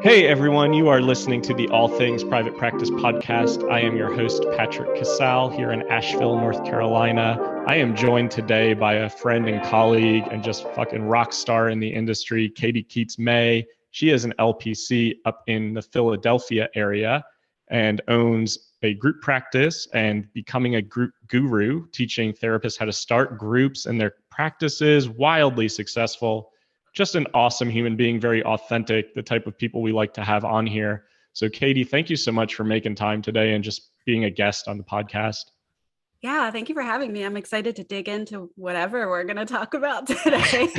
Hey everyone, you are listening to the All Things Private Practice podcast. I am your host, Patrick.Casale, here in Asheville, North Carolina. I am joined today by a friend and colleague and just fucking rock star in the industry, Katie Keates May. She is an LPC up in the Philadelphia area and owns a group practice and becoming a group guru, teaching therapists how to start groups and their practices, wildly successful. Just an awesome human being, very authentic, the type of people we like to have on here. So, Katie, thank you so much for making time today and just being a guest on the podcast. Yeah, thank you for having me. I'm excited to dig into whatever we're going to talk about today.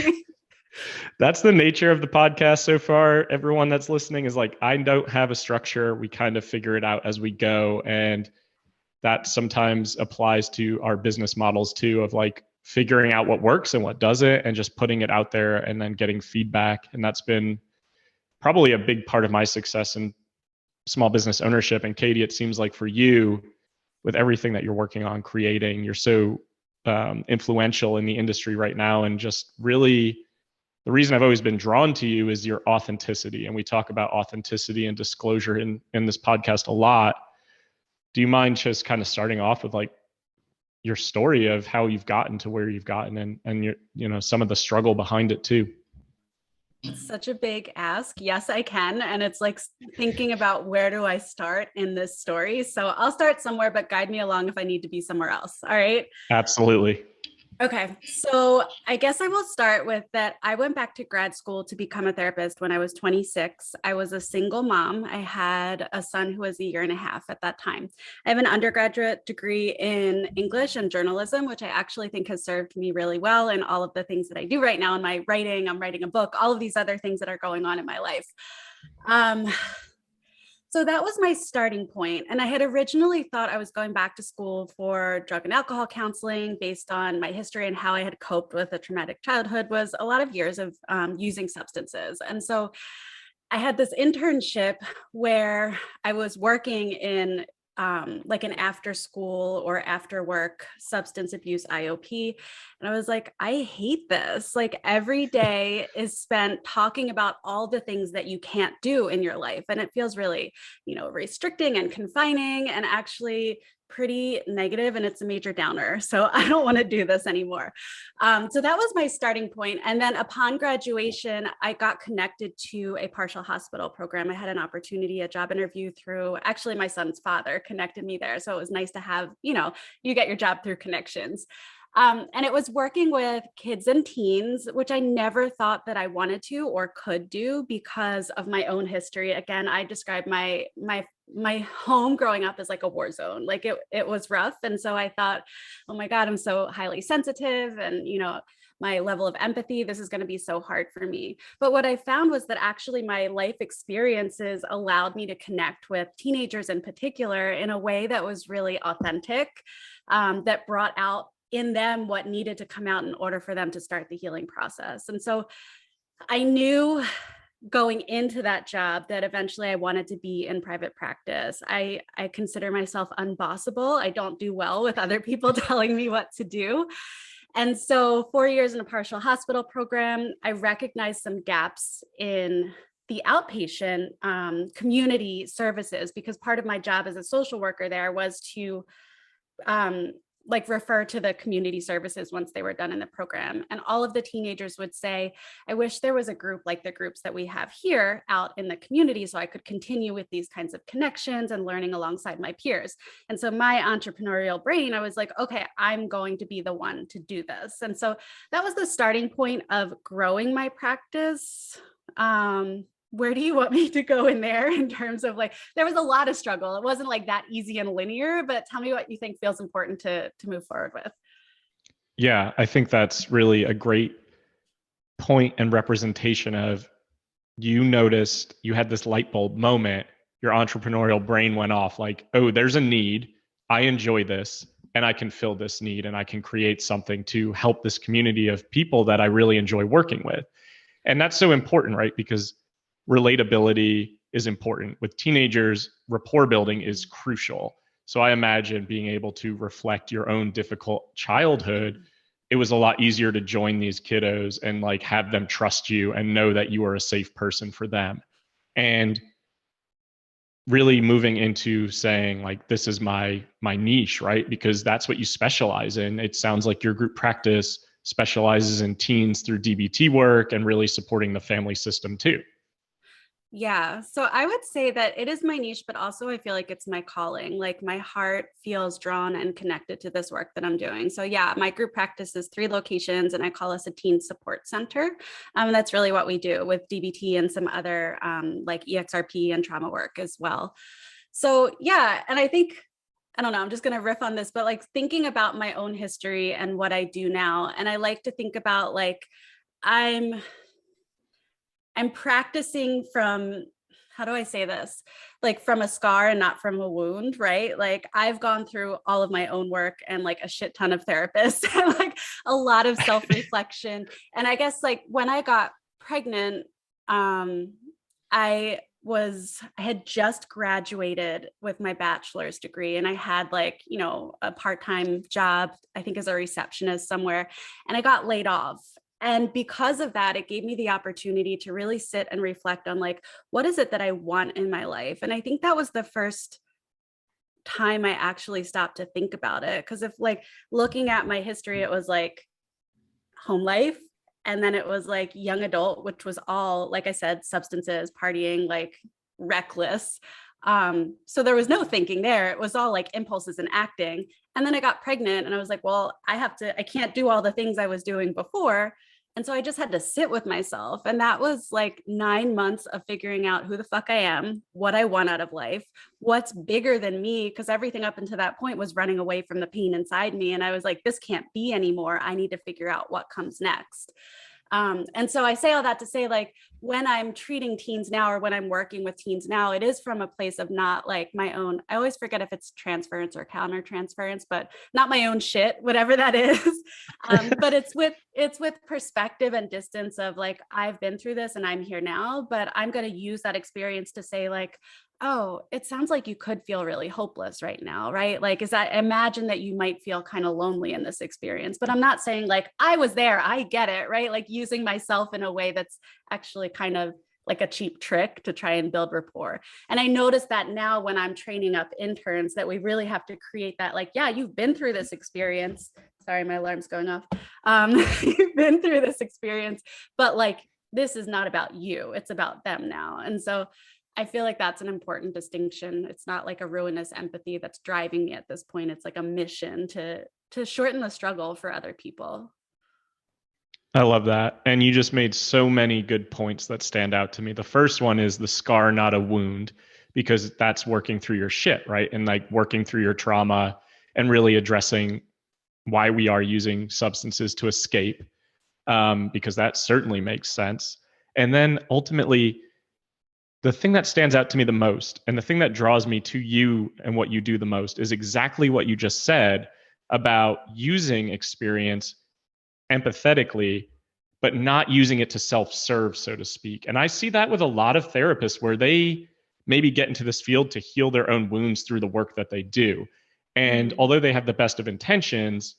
That's the nature of the podcast so far. Everyone that's listening is like, I don't have a structure. We kind of figure it out as we go. And that sometimes applies to our business models too, of like figuring out what works and what doesn't and just putting it out there and then getting feedback. And that's been probably a big part of my success in small business ownership. And Katie, it seems like for you, with everything that you're working on creating, you're so influential in the industry right now. And just really, the reason I've always been drawn to you is your authenticity. And we talk about authenticity and disclosure in this podcast a lot. Do you mind just kind of starting off with like your story of how you've gotten to where you've gotten and your, some of the struggle behind it too? Such a big ask. Yes, I can. And it's like thinking about where do I start in this story? So I'll start somewhere, but guide me along if I need to be somewhere else. All right. Absolutely. Okay. So I guess I will start with that. I went back to grad school to become a therapist when I was 26. I was a single mom. I had a son who was a year and a half at that time. I have an undergraduate degree in English and journalism, which I actually think has served me really well in all of the things that I do right now in my writing. I'm writing a book, all of these other things that are going on in my life. So that was my starting point. And I had originally thought I was going back to school for drug and alcohol counseling based on my history and how I had coped with a traumatic childhood was a lot of years of using substances. And so I had this internship where I was working in like an after school or after work substance abuse IOP. And I was like, I hate this. Like every day is spent talking about all the things that you can't do in your life. And it feels really, restricting and confining and actually pretty negative, and it's a major downer. So I don't want to do this anymore. So that was my starting point. And then upon graduation, I got connected to a partial hospital program. I had an opportunity, a job interview through actually my son's father connected me there. So it was nice to have, you get your job through connections. And it was working with kids and teens, which I never thought that I wanted to or could do because of my own history. Again, I describe my home growing up as like a war zone. Like it was rough. And so I thought, oh my God, I'm so highly sensitive and, my level of empathy, this is going to be so hard for me. But what I found was that actually my life experiences allowed me to connect with teenagers in particular in a way that was really authentic, that brought out in them what needed to come out in order for them to start the healing process. And so I knew going into that job that eventually I wanted to be in private practice. I consider myself unbossable. I don't do well with other people telling me what to do. And so 4 years in a partial hospital program, I recognized some gaps in the outpatient community services because part of my job as a social worker there was to refer to the community services once they were done in the program. And all of the teenagers would say, I wish there was a group like the groups that we have here out in the community so I could continue with these kinds of connections and learning alongside my peers. And so my entrepreneurial brain, I was like, okay, I'm going to be the one to do this. And so that was the starting point of growing my practice. Where do you want me to go in there in terms of there was a lot of struggle. It wasn't like that easy and linear, but tell me what you think feels important to move forward with. Yeah, I think that's really a great point and representation of you noticed you had this light bulb moment, your entrepreneurial brain went off like, oh, there's a need. I enjoy this and I can fill this need and I can create something to help this community of people that I really enjoy working with. And that's so important, right? Because relatability is important. With teenagers, rapport building is crucial. So I imagine being able to reflect your own difficult childhood, it was a lot easier to join these kiddos and have them trust you and know that you are a safe person for them. and really moving into saying like, this is my niche, right? Because that's what you specialize in. It sounds like your group practice specializes in teens through DBT work and really supporting the family system too. Yeah. So I would say that it is my niche, but also I feel like it's my calling. Like my heart feels drawn and connected to this work that I'm doing. So yeah, my group practice is 3 locations and I call us a teen support center. That's really what we do with DBT and some other like EXRP and trauma work as well. So yeah, and I think, I don't know, I'm just going to riff on this, but like thinking about my own history and what I do now. And I like to think about like, I'm practicing from, how do I say this? Like from a scar and not from a wound, right? Like I've gone through all of my own work and like a shit ton of therapists and like a lot of self-reflection. And I guess like when I got pregnant, I had just graduated with my bachelor's degree and I had like, you know, a part-time job, I think as a receptionist somewhere, and I got laid off. And because of that, it gave me the opportunity to really sit and reflect on like, what is it that I want in my life? And I think that was the first time I actually stopped to think about it. Because if like looking at my history, it was like home life. And then it was like young adult, which was all, like I said, substances, partying, like reckless. So there was no thinking there. It was all like impulses and acting. And then I got pregnant and I was like, well, I can't do all the things I was doing before. And so I just had to sit with myself. And that was like 9 months of figuring out who the fuck I am, what I want out of life, what's bigger than me, because everything up until that point was running away from the pain inside me. And I was like, this can't be anymore. I need to figure out what comes next. And so I say all that to say, like, when I'm treating teens now, or when I'm working with teens now, it is from a place of not like my own, I always forget if it's transference or counter transference, but not my own shit, whatever that is. But it's with perspective and distance of like, I've been through this and I'm here now, but I'm going to use that experience to say like, oh, it sounds like you could feel really hopeless right now, right? Like, imagine that you might feel kind of lonely in this experience, but I'm not saying like, I was there, I get it, right? Like using myself in a way that's actually kind of like a cheap trick to try and build rapport. And I notice that now when I'm training up interns that we really have to create that, like, yeah, you've been through this experience. Sorry, my alarm's going off. You've been through this experience, but like, this is not about you, it's about them now. And so I feel like that's an important distinction. It's not like a ruinous empathy that's driving me at this point. It's like a mission to shorten the struggle for other people. I love that. And you just made so many good points that stand out to me. The first one is the scar, not a wound, because that's working through your shit, right? And like working through your trauma and really addressing why we are using substances to escape, because that certainly makes sense. And then ultimately, the thing that stands out to me the most and the thing that draws me to you and what you do the most is exactly what you just said about using experience empathetically, but not using it to self-serve, so to speak. And I see that with a lot of therapists where they maybe get into this field to heal their own wounds through the work that they do. And although they have the best of intentions,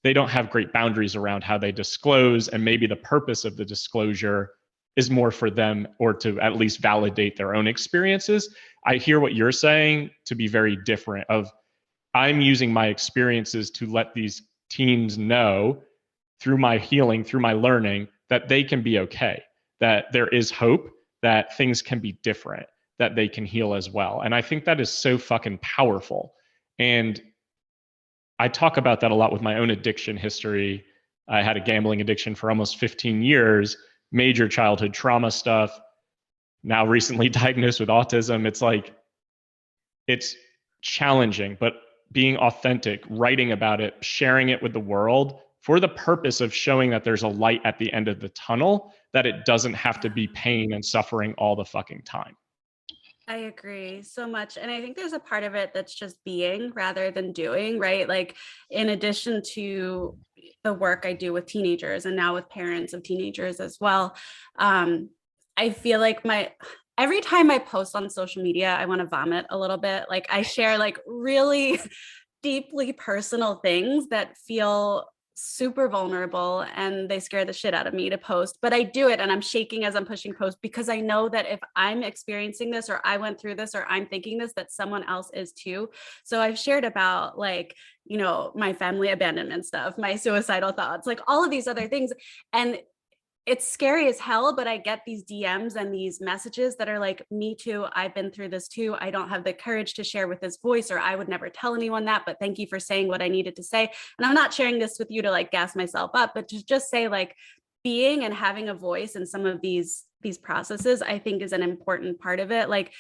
they don't have great boundaries around how they disclose. And maybe the purpose of the disclosure is more for them or to at least validate their own experiences. I hear what you're saying to be very different of I'm using my experiences to let these teens know through my healing, through my learning, that they can be okay, that there is hope, that things can be different, that they can heal as well. And I think that is so fucking powerful. And I talk about that a lot with my own addiction history. I had a gambling addiction for almost 15 years, major childhood trauma stuff, now recently diagnosed with autism. It's like, it's challenging, but being authentic, writing about it, sharing it with the world for the purpose of showing that there's a light at the end of the tunnel, that it doesn't have to be pain and suffering all the fucking time. I agree so much. And I think there's a part of it that's just being rather than doing, right? Like in addition to the work I do with teenagers and now with parents of teenagers as well, I feel like every time I post on social media, I want to vomit a little bit. Like I share like really deeply personal things that feel super vulnerable and they scare the shit out of me to post, but I do it and I'm shaking as I'm pushing post because I know that if I'm experiencing this or I went through this or I'm thinking this, that someone else is too. So I've shared about like, you know, my family abandonment stuff, my suicidal thoughts, like all of these other things. And it's scary as hell, but I get these DMs and these messages that are like, me too, I've been through this too. I don't have the courage to share with this voice, or I would never tell anyone that, but thank you for saying what I needed to say. And I'm not sharing this with you to like gas myself up, but to just say like being and having a voice in some of these processes, I think is an important part of it. Like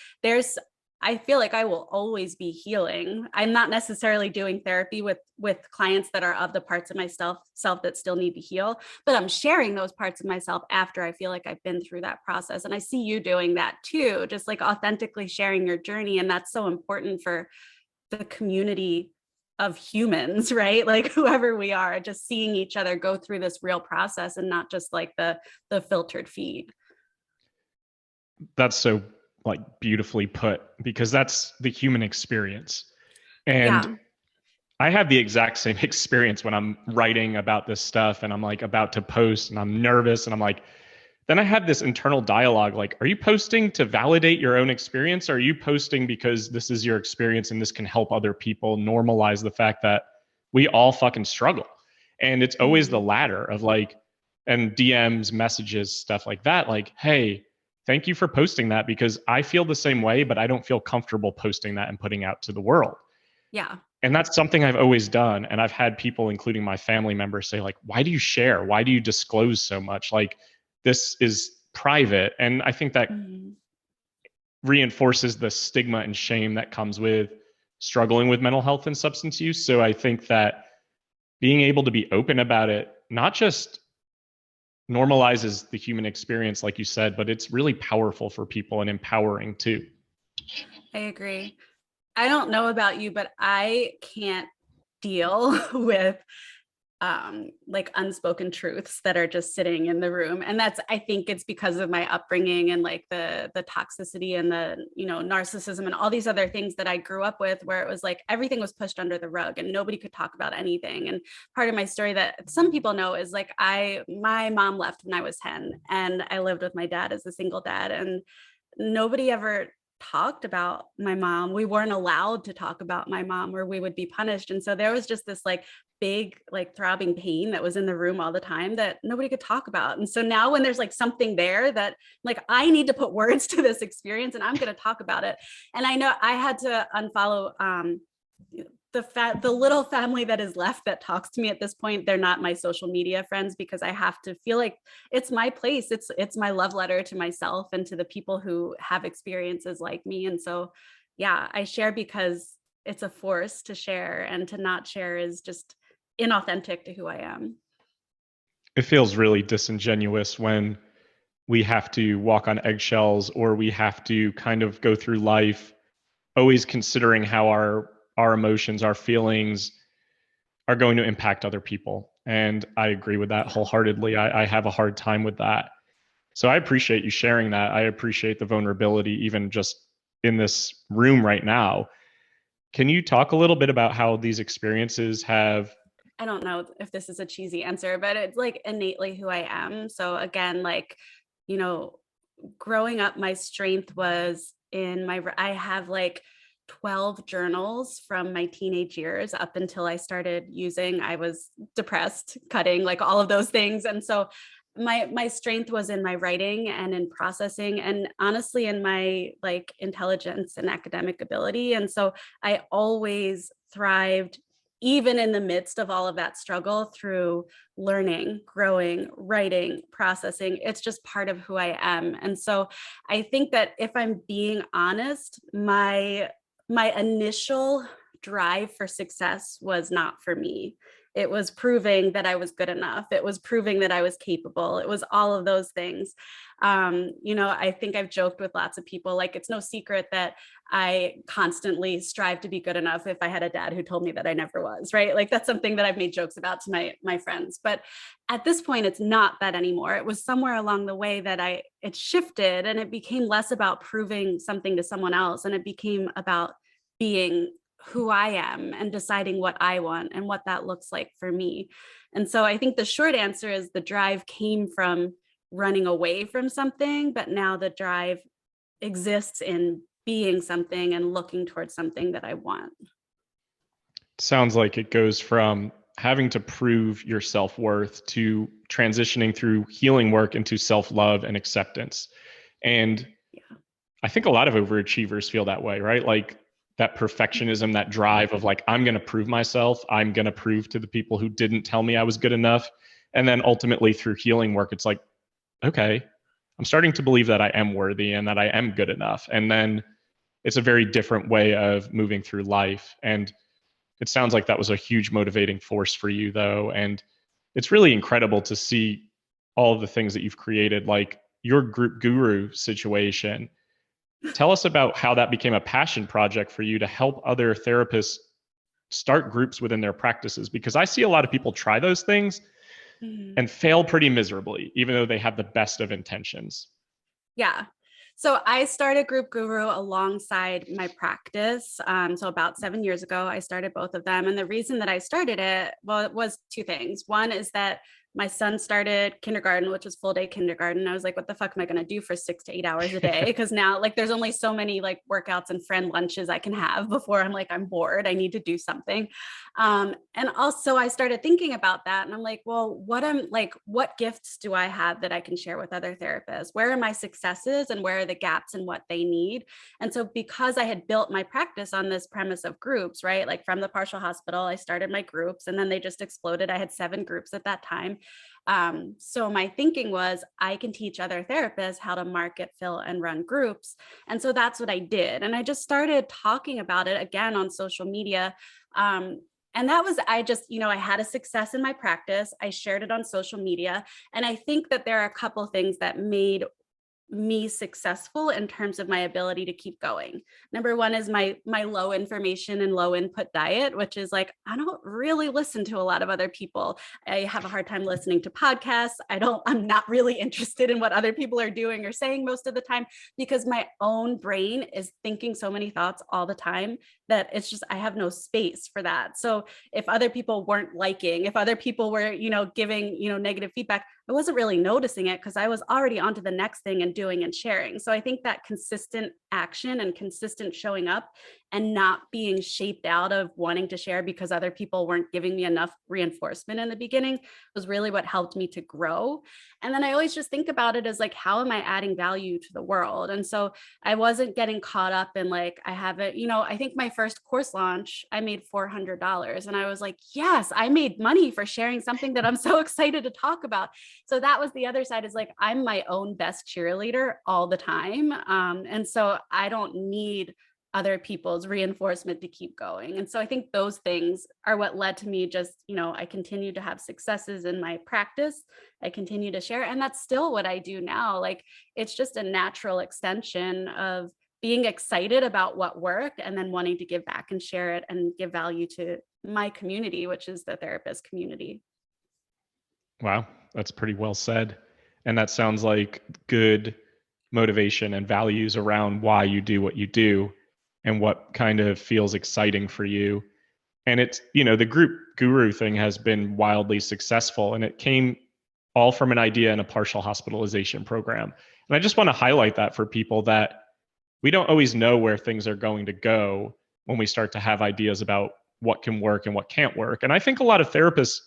I feel like I will always be healing. I'm not necessarily doing therapy with clients that are of the parts of myself that still need to heal, but I'm sharing those parts of myself after I feel like I've been through that process. And I see you doing that too, just like authentically sharing your journey. And that's so important for the community of humans, right? Like whoever we are, just seeing each other go through this real process and not just like the filtered feed. That's so like beautifully put, because that's the human experience. And Yeah. I have the exact same experience when I'm writing about this stuff and I'm like about to post and I'm nervous and I'm like, then I have this internal dialogue like, are you posting to validate your own experience? Or are you posting because this is your experience and this can help other people normalize the fact that we all fucking struggle? And it's always the latter of like, and DMs, messages, stuff like that. Like, hey, thank you for posting that because I feel the same way, but I don't feel comfortable posting that and putting out to the world. Yeah. And that's something I've always done. And I've had people, including my family members, say like, why do you share? Why do you disclose so much? Like, this is private. And I think that reinforces the stigma and shame that comes with struggling with mental health and substance use. So I think that being able to be open about it, not just normalizes the human experience, like you said, but it's really powerful for people and empowering too. I agree. I don't know about you, but I can't deal with like unspoken truths that are just sitting in the room. And that's, I think it's because of my upbringing and like the toxicity and the, you know, narcissism and all these other things that I grew up with, where it was like everything was pushed under the rug and nobody could talk about anything. And part of my story that some people know is like my mom left when I was 10 and I lived with my dad as a single dad, and nobody ever talked about my mom. We weren't allowed to talk about my mom or we would be punished. And so there was just this like big, like throbbing pain that was in the room all the time that nobody could talk about. And so now when there's like something there that like, I need to put words to this experience and I'm going to talk about it. And I know I had to unfollow the little family that is left that talks to me at this point. They're not my social media friends because I have to feel like it's my place. It's my love letter to myself and to the people who have experiences like me. And so, yeah, I share because it's a force to share, and to not share is just inauthentic to who I am. It feels really disingenuous when we have to walk on eggshells or we have to kind of go through life always considering how our emotions, our feelings are going to impact other people. And I agree with that wholeheartedly. I have a hard time with that. So I appreciate you sharing that. I appreciate the vulnerability, even just in this room right now. Can you talk a little bit about how these experiences have... I don't know if this is a cheesy answer, but it's like innately who I am. So again, like, you know, growing up, my strength was I have like 12 journals from my teenage years up until I started using. I was depressed, cutting, like all of those things. And so my strength was in my writing and in processing, and honestly in my like intelligence and academic ability. And so I always thrived even in the midst of all of that struggle through learning, growing, writing, processing. It's just part of who I am. And so I think that if I'm being honest, my initial drive for success was not for me. It was proving that I was good enough. It was proving that I was capable. It was all of those things. You know, I think I've joked with lots of people, like it's no secret that I constantly strive to be good enough if I had a dad who told me that I never was, right? Like that's something that I've made jokes about to my friends. But at this point, it's not that anymore. It was somewhere along the way that it shifted and it became less about proving something to someone else. And it became about being who I am and deciding what I want and what that looks like for me. And so I think the short answer is the drive came from running away from something, but now the drive exists in being something and looking towards something that I want. Sounds like it goes from having to prove your self-worth to transitioning through healing work into self-love and acceptance. And Yeah. I think a lot of overachievers feel that way, right? Like that perfectionism, that drive of like, I'm going to prove myself. I'm going to prove to the people who didn't tell me I was good enough. And then ultimately through healing work, it's like, okay, I'm starting to believe that I am worthy and that I am good enough. And then it's a very different way of moving through life. And it sounds like that was a huge motivating force for you, though. And it's really incredible to see all of the things that you've created, like your group guru situation. Tell us about how that became a passion project for you to help other therapists start groups within their practices. Because I see a lot of people try those things Mhm. and fail pretty miserably, even though they have the best of intentions. Yeah. So I started Group Guru alongside my practice. So about 7 years ago, I started both of them. And the reason that I started it, well, it was two things. One is that my son started kindergarten, which was full day kindergarten. I was like, what the fuck am I going to do for 6 to 8 hours a day? Because now like there's only so many like workouts and friend lunches I can have before I'm like, I'm bored. I need to do something. And also I started thinking about that. And I'm like, well, what gifts do I have that I can share with other therapists? Where are my successes and where are the gaps in what they need? And so because I had built my practice on this premise of groups, right? Like from the partial hospital, I started my groups and then they just exploded. I had 7 groups at that time. So my thinking was I can teach other therapists how to market, fill, and run groups. And so that's what I did. And I just started talking about it again on social media. And that was, I just, I had a success in my practice. I shared it on social media. And I think that there are a couple of things that made me successful in terms of my ability to keep going. Number one is my low information and low input diet, which is like I don't really listen to a lot of other people. I have a hard time listening to podcasts. I'm not really interested in what other people are doing or saying most of the time because my own brain is thinking so many thoughts all the time that it's just I have no space for that. So if other people weren't liking, if other people were, giving, negative feedback, I wasn't really noticing it because I was already onto the next thing and doing and sharing. So I think that consistent action and consistent showing up and not being shaped out of wanting to share because other people weren't giving me enough reinforcement in the beginning was really what helped me to grow. And then I always just think about it as like, how am I adding value to the world? And so I wasn't getting caught up in like, I have it, I think my first course launch, I made $400. And I was like, yes, I made money for sharing something that I'm so excited to talk about. So that was the other side is like, I'm my own best cheerleader all the time. And so I don't need other people's reinforcement to keep going. And so I think those things are what led to me just, I continue to have successes in my practice. I continue to share. And that's still what I do now. Like it's just a natural extension of being excited about what worked and then wanting to give back and share it and give value to my community, which is the therapist community. Wow, that's pretty well said. And that sounds like good motivation and values around why you do what you do and what kind of feels exciting for you. And it's, the group guru thing has been wildly successful and it came all from an idea in a partial hospitalization program. And I just want to highlight that for people that we don't always know where things are going to go when we start to have ideas about what can work and what can't work. And I think a lot of therapists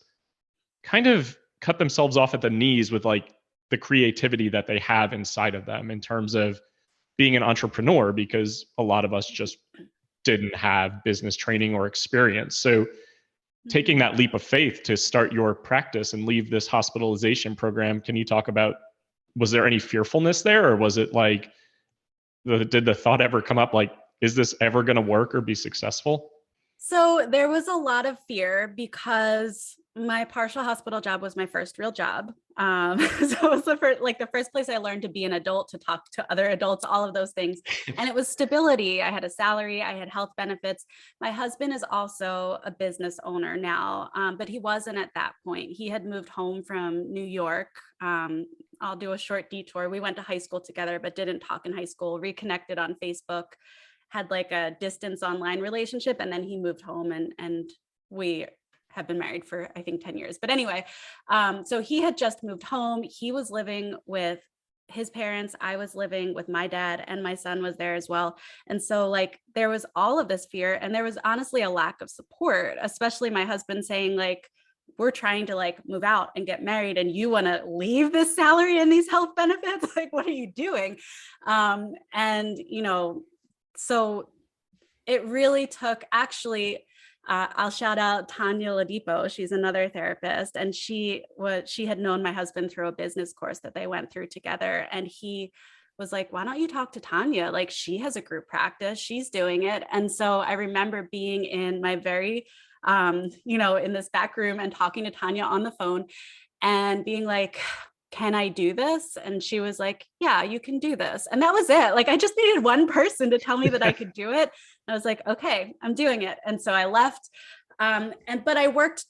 kind of cut themselves off at the knees with like the creativity that they have inside of them in terms of being an entrepreneur because a lot of us just didn't have business training or experience. So taking that leap of faith to start your practice and leave this hospitalization program, can you talk about, was there any fearfulness there? Or was it like, did the thought ever come up like, is this ever going to work or be successful? So there was a lot of fear because my partial hospital job was my first real job. So it was the first place I learned to be an adult, to talk to other adults, all of those things. And it was stability. I had a salary, I had health benefits. My husband is also a business owner now, but he wasn't at that point. He had moved home from New York. I'll do a short detour. We went to high school together, but didn't talk in high school, reconnected on Facebook, had like a distance online relationship. And then he moved home and we have been married for, I think, 10 years. But anyway, so he had just moved home. He was living with his parents. I was living with my dad, and my son was there as well. And so like there was all of this fear, and there was honestly a lack of support, especially my husband saying like, we're trying to like move out and get married, and you want to leave this salary and these health benefits? Like, what are you doing? And, so it really took, actually, I'll shout out Tanya Ladipo. She's another therapist, and she had known my husband through a business course that they went through together. And he was like, why don't you talk to Tanya? Like, she has a group practice, she's doing it. And so I remember being in my very, in this back room and talking to Tanya on the phone and being like, can I do this? And she was like, yeah, you can do this. And that was it. Like, I just needed one person to tell me that I could do it. I was like, okay, I'm doing it. And so I left. But I worked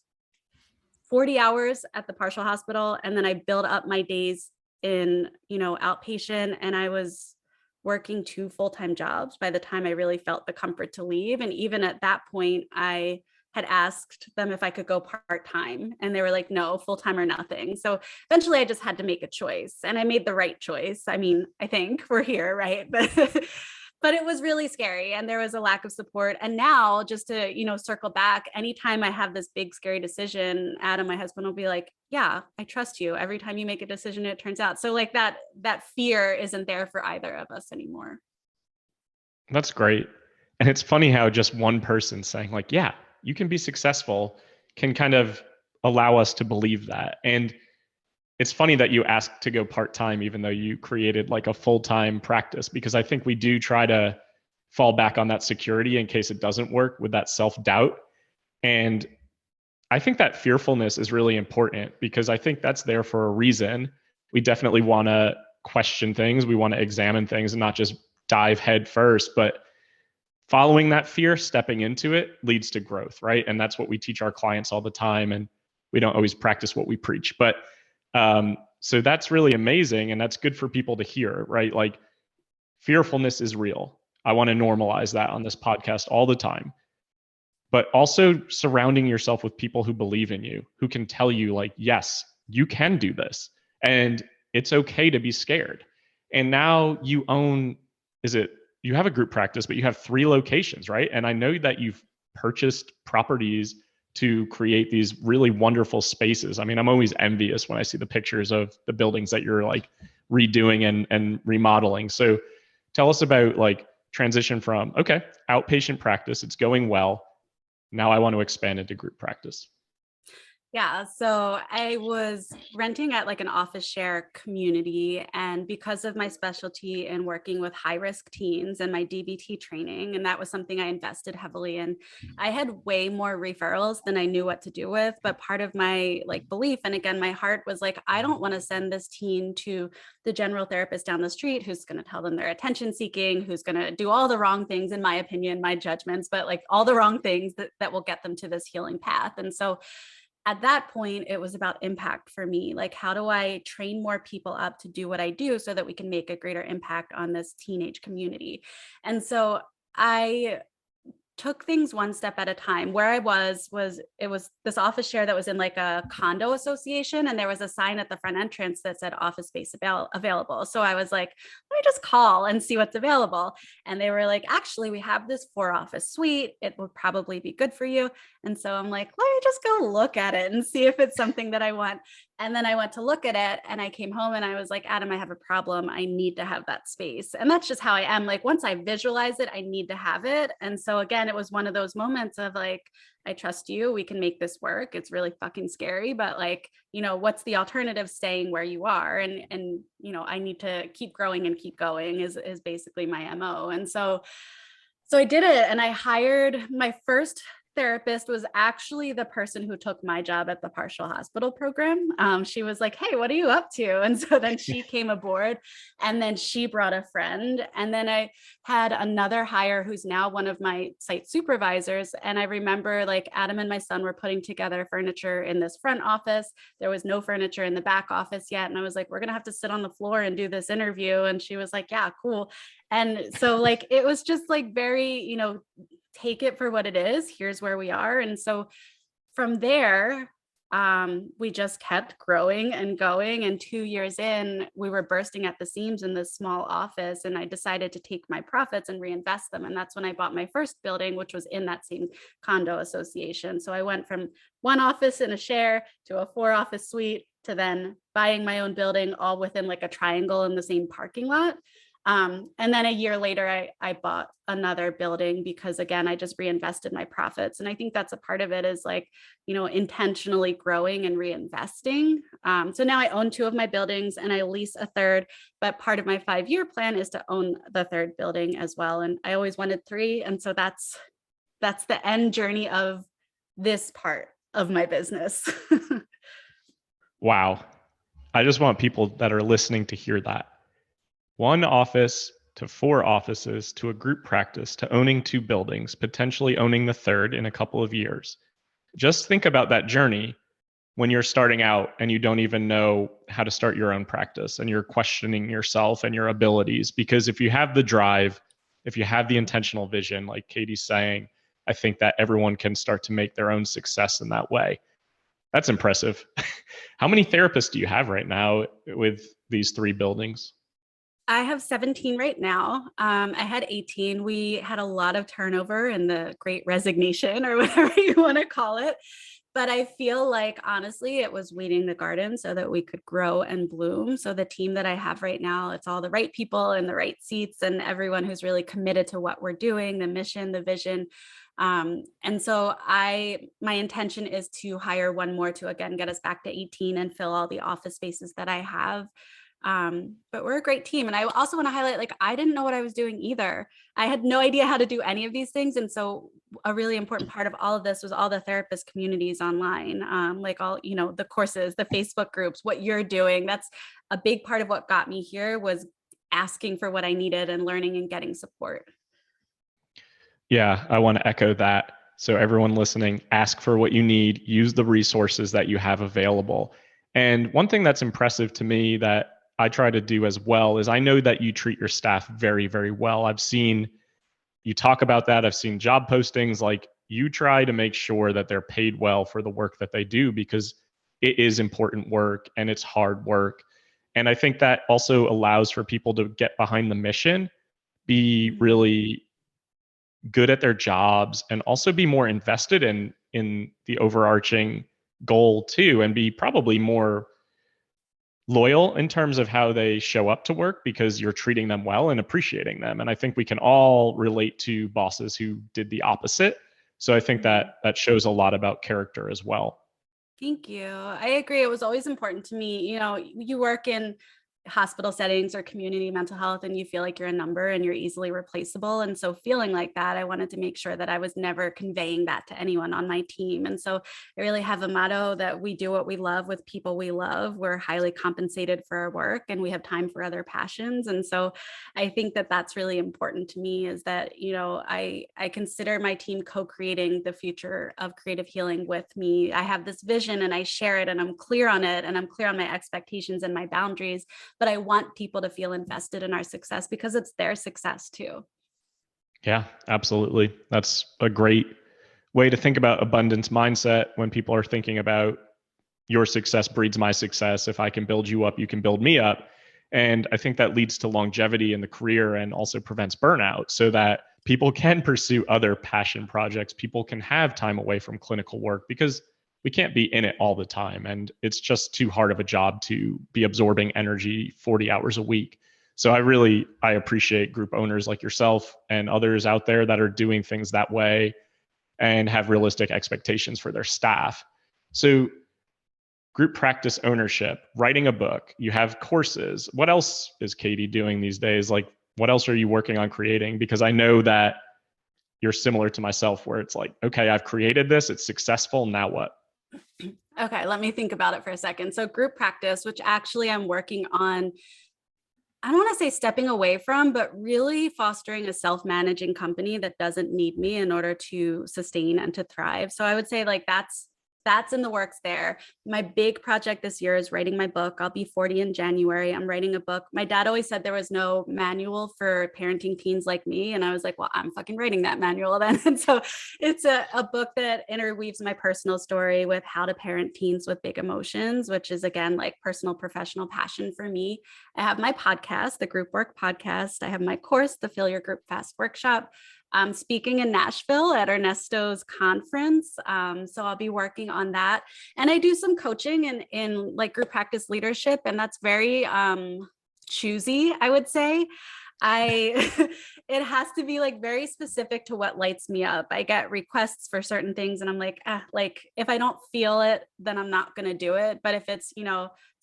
40 hours at the partial hospital. And then I built up my days in, outpatient. And I was working 2 full-time jobs by the time I really felt the comfort to leave. And even at that point, I had asked them if I could go part-time, and they were like, no, full-time or nothing. So eventually I just had to make a choice, and I made the right choice. I mean, I think we're here, right? But it was really scary, and there was a lack of support. And now, just to, circle back, anytime I have this big, scary decision, Adam, my husband, will be like, yeah, I trust you. Every time you make a decision, it turns out. So like that fear isn't there for either of us anymore. That's great. And it's funny how just one person saying like, yeah, you can be successful can kind of allow us to believe that. And it's funny that you asked to go part-time, even though you created like a full-time practice, because I think we do try to fall back on that security in case it doesn't work, with that self-doubt. And I think that fearfulness is really important, because I think that's there for a reason. We definitely want to question things. We want to examine things and not just dive head first, but following that fear, stepping into it, leads to growth, right? And that's what we teach our clients all the time. And we don't always practice what we preach. But so that's really amazing. And that's good for people to hear, right? Like, fearfulness is real. I want to normalize that on this podcast all the time. But also surrounding yourself with people who believe in you, who can tell you like, yes, you can do this. And it's okay to be scared. And now you own, you have a group practice, but you have 3 locations, right? And I know that you've purchased properties to create these really wonderful spaces. I mean, I'm always envious when I see the pictures of the buildings that you're like redoing and remodeling. So tell us about like transition from, okay, outpatient practice, it's going well. Now I want to expand into group practice. Yeah. So I was renting at like an office share community. And because of my specialty in working with high risk teens and my DBT training, and that was something I invested heavily in, I had way more referrals than I knew what to do with. But part of my like belief, and again, my heart was like, I don't want to send this teen to the general therapist down the street who's going to tell them they're attention seeking, who's going to do all the wrong things, in my opinion, my judgments, but like all the wrong things that will get them to this healing path. And so at that point, it was about impact for me. Like, how do I train more people up to do what I do so that we can make a greater impact on this teenage community? And so I took things one step at a time. Where I was this office share that was in like a condo association, and there was a sign at the front entrance that said office space available. So I was like, let me just call and see what's available. And they were like, actually, we have this 4-office suite. It would probably be good for you. And so I'm like, let me just go look at it and see if it's something that I want. And then I went to look at it, and I came home and I was like, Adam, I have a problem. I need to have that space. And that's just how I am. Like, once I visualize it, I need to have it. And so again, it was one of those moments of like, I trust you. We can make this work. It's really fucking scary, but like, what's the alternative? Staying where you are. And I need to keep growing and keep going is basically my MO. And so I did it, and I hired my first therapist was actually the person who took my job at the partial hospital program. She was like, hey, what are you up to? And so then she came aboard, and then she brought a friend. And then I had another hire who's now one of my site supervisors. And I remember like Adam and my son were putting together furniture in this front office. There was no furniture in the back office yet. And I was like, we're going to have to sit on the floor and do this interview. And she was like, yeah, cool. And so like, it was just like very, take it for what it is. Here's where we are. And so from there, we just kept growing and going. And 2 years in, we were bursting at the seams in this small office. And I decided to take my profits and reinvest them. And that's when I bought my first building, which was in that same condo association. So I went from one office in a share to a 4-office suite to then buying my own building, all within like a triangle in the same parking lot. And then a year later, I bought another building because, again, I just reinvested my profits. And I think that's a part of it, is like, intentionally growing and reinvesting. So now I own 2 of my buildings and I lease a third, but part of my 5-year plan is to own the third building as well. And I always wanted 3. And so that's the end journey of this part of my business. Wow. I just want people that are listening to hear that. 1 office to 4 offices to a group practice to owning 2 buildings, potentially owning the third in a couple of years. Just think about that journey when you're starting out and you don't even know how to start your own practice and you're questioning yourself and your abilities. Because if you have the drive, if you have the intentional vision, like Katie's saying, I think that everyone can start to make their own success in that way. That's impressive. How many therapists do you have right now with these 3 buildings? I have 17 right now. I had 18. We had a lot of turnover in the Great Resignation, or whatever you want to call it. But I feel like, honestly, it was weeding the garden so that we could grow and bloom. So the team that I have right now, it's all the right people in the right seats and everyone who's really committed to what we're doing, the mission, the vision. And so my intention is to hire 1 more to, again, get us back to 18 and fill all the office spaces that I have. But we're a great team. And I also want to highlight, like, I didn't know what I was doing either. I had no idea how to do any of these things. And so a really important part of all of this was all the therapist communities online, like all, the courses, the Facebook groups, what you're doing. That's a big part of what got me here, was asking for what I needed and learning and getting support. Yeah, I want to echo that. So everyone listening, ask for what you need, use the resources that you have available. And one thing that's impressive to me that I try to do as well is I know that you treat your staff very, very well. I've seen you talk about that. I've seen job postings. Like, you try to make sure that they're paid well for the work that they do, because it is important work and it's hard work. And I think that also allows for people to get behind the mission, be really good at their jobs, and also be more invested in the overarching goal too, and be probably more loyal in terms of how they show up to work, because you're treating them well and appreciating them. And I think we can all relate to bosses who did the opposite. So I think that shows a lot about character as well. Thank you. I agree. It was always important to me. You work in hospital settings or community mental health, and you feel like you're a number and you're easily replaceable. And so feeling like that, I wanted to make sure that I was never conveying that to anyone on my team. And so I really have a motto that we do what we love with people we love. We're highly compensated for our work and we have time for other passions. And so I think that that's really important to me, is that, I consider my team co-creating the future of creative healing with me. I have this vision and I share it and I'm clear on it and I'm clear on my expectations and my boundaries. But I want people to feel invested in our success because it's their success too. Yeah, absolutely. That's a great way to think about abundance mindset, when people are thinking about your success breeds my success. If I can build you up, you can build me up. And I think that leads to longevity in the career and also prevents burnout, so that people can pursue other passion projects. People can have time away from clinical work, because we can't be in it all the time. And it's just too hard of a job to be absorbing energy 40 hours a week. So I appreciate group owners like yourself and others out there that are doing things that way and have realistic expectations for their staff. So group practice ownership, writing a book, you have courses. What else is Katie doing these days? Like, what else are you working on creating? Because I know that you're similar to myself, where it's like, okay, I've created this, it's successful, now what? Okay, let me think about it for a second. So group practice, which actually I'm working on, I don't want to say stepping away from, but really fostering a self-managing company that doesn't need me in order to sustain and to thrive. So I would say, like, that's that's in the works there. My big project this year is writing my book. I'll be 40 in January. I'm writing a book. My dad always said there was no manual for parenting teens like me. And I was like, well, I'm fucking writing that manual then. And so it's a book that interweaves my personal story with how to parent teens with big emotions, which is, again, like personal, professional passion for me. I have my podcast, the Group Work Podcast. I have my course, the Fill Your Group Fast Workshop. I'm speaking in Nashville at Ernesto's conference. So I'll be working on that. And I do some coaching in like group practice leadership. And that's very choosy, I would say. It has to be like very specific to what lights me up. I get requests for certain things and I'm like if I don't feel it, then I'm not going to do it. But if it's,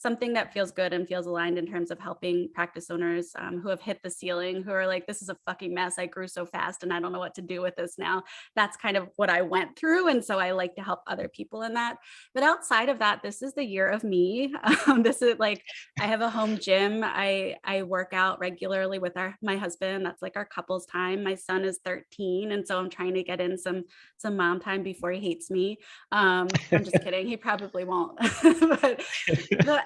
something that feels good and feels aligned in terms of helping practice owners who have hit the ceiling, who are like, this is a fucking mess. I grew so fast and I don't know what to do with this now. That's kind of what I went through. And so I like to help other people in that. But outside of that, this is the year of me. This is like, I have a home gym. I work out regularly with my husband. That's like our couple's time. My son is 13. And so I'm trying to get in some mom time before he hates me. I'm just kidding. He probably won't.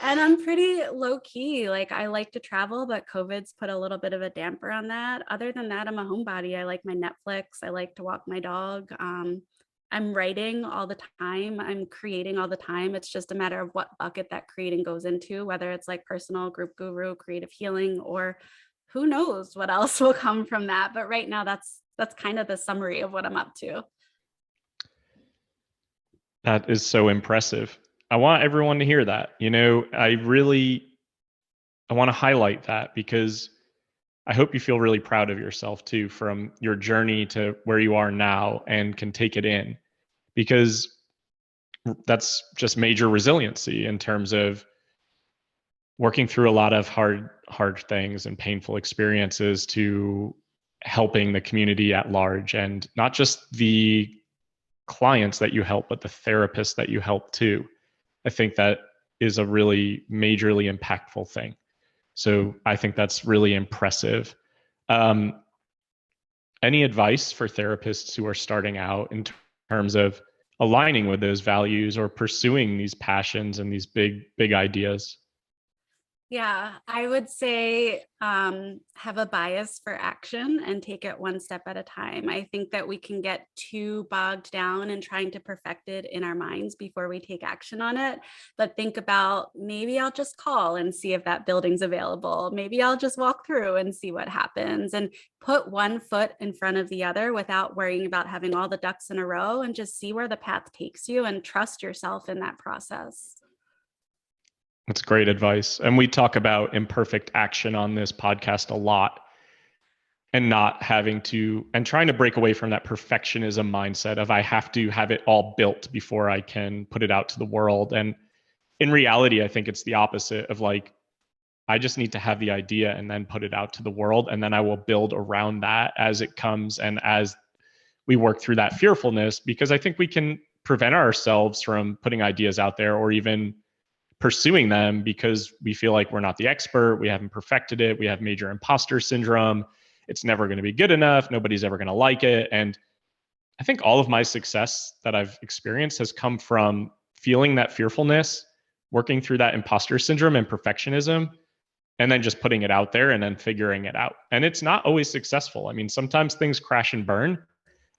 And I'm pretty low key. Like I like to travel, but COVID's put a little bit of a damper on that. Other than that, I'm a homebody. I like my Netflix. I like to walk my dog. I'm writing all the time. I'm creating all the time. It's just a matter of what bucket that creating goes into, whether it's like personal, group guru, creative healing, or who knows what else will come from that. But right now, that's kind of the summary of what I'm up to. That is so impressive. I want everyone to hear that. I want to highlight that because I hope you feel really proud of yourself too, from your journey to where you are now, and can take it in, because that's just major resiliency in terms of working through a lot of hard things and painful experiences to helping the community at large, and not just the clients that you help, but the therapists that you help too. I think that is a really majorly impactful thing. So I think that's really impressive. Any advice for therapists who are starting out in terms of aligning with those values or pursuing these passions and these big ideas? Yeah, I would say have a bias for action and take it one step at a time. I think that we can get too bogged down in trying to perfect it in our minds before we take action on it. But think about, maybe I'll just call and see if that building's available. Maybe I'll just walk through and see what happens, and put one foot in front of the other without worrying about having all the ducks in a row, and just see where the path takes you and trust yourself in that process. That's great advice. And we talk about imperfect action on this podcast a lot, and not having to, and trying to break away from that perfectionism mindset of I have to have it all built before I can put it out to the world. And in reality, I think it's the opposite of like, I just need to have the idea and then put it out to the world. And then I will build around that as it comes and as we work through that fearfulness, because I think we can prevent ourselves from putting ideas out there or even pursuing them because we feel like we're not the expert, we haven't perfected it, we have major imposter syndrome, it's never going to be good enough, nobody's ever going to like it. And I think all of my success that I've experienced has come from feeling that fearfulness, working through that imposter syndrome and perfectionism, and then just putting it out there and then figuring it out. And it's not always successful. I mean, sometimes things crash and burn,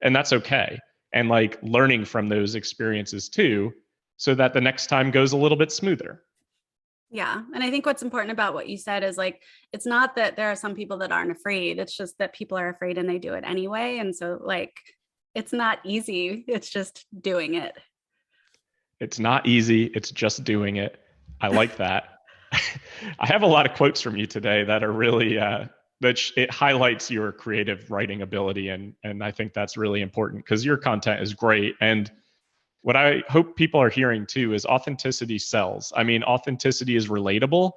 and that's okay. And like learning from those experiences too, so that the next time goes a little bit smoother. Yeah. And I think what's important about what you said is like, it's not that there are some people that aren't afraid. It's just that people are afraid and they do it anyway. And so like, it's not easy. It's just doing it. It's not easy. It's just doing it. I like that. I have a lot of quotes from you today that are really, it highlights your creative writing ability. And I think that's really important because your content is great. And what I hope people are hearing too is authenticity sells. I mean, authenticity is relatable.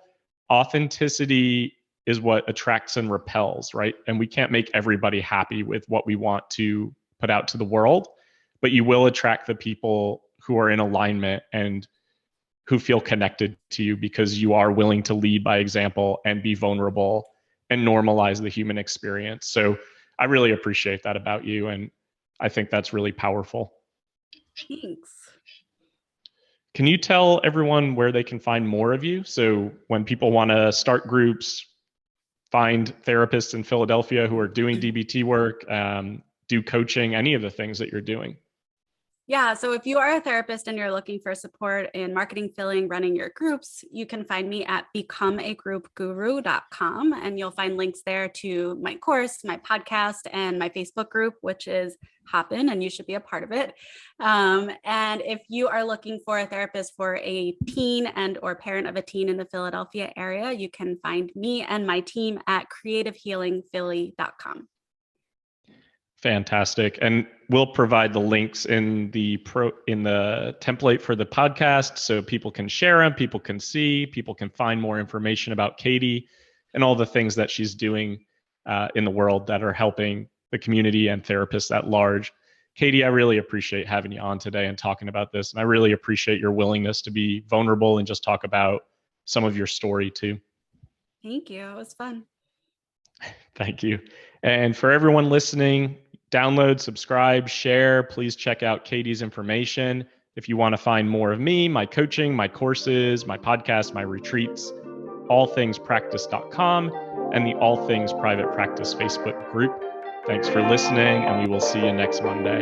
Authenticity is what attracts and repels, right? And we can't make everybody happy with what we want to put out to the world, but you will attract the people who are in alignment and who feel connected to you because you are willing to lead by example and be vulnerable and normalize the human experience. So I really appreciate that about you. And I think that's really powerful. Thanks. Can you tell everyone where they can find more of you? So when people want to start groups, find therapists in Philadelphia who are doing DBT work, do coaching, any of the things that you're doing. Yeah, so if you are a therapist and you're looking for support in marketing, filling, running your groups, you can find me at becomeagroupguru.com, and you'll find links there to my course, my podcast, and my Facebook group, which is Happen, and you should be a part of it. And if you are looking for a therapist for a teen and or parent of a teen in the Philadelphia area, you can find me and my team at creativehealingphilly.com. Fantastic. And we'll provide the links in the template for the podcast so people can share them, people can see, people can find more information about Katie and all the things that she's doing in the world that are helping the community and therapists at large. Katie, I really appreciate having you on today and talking about this. And I really appreciate your willingness to be vulnerable and just talk about some of your story too. Thank you. It was fun. Thank you. And for everyone listening, download, subscribe, share. Please check out Katie's information. If you want to find more of me, my coaching, my courses, my podcast, my retreats, allthingspractice.com and the All Things Private Practice Facebook group. Thanks for listening, and we will see you next Monday.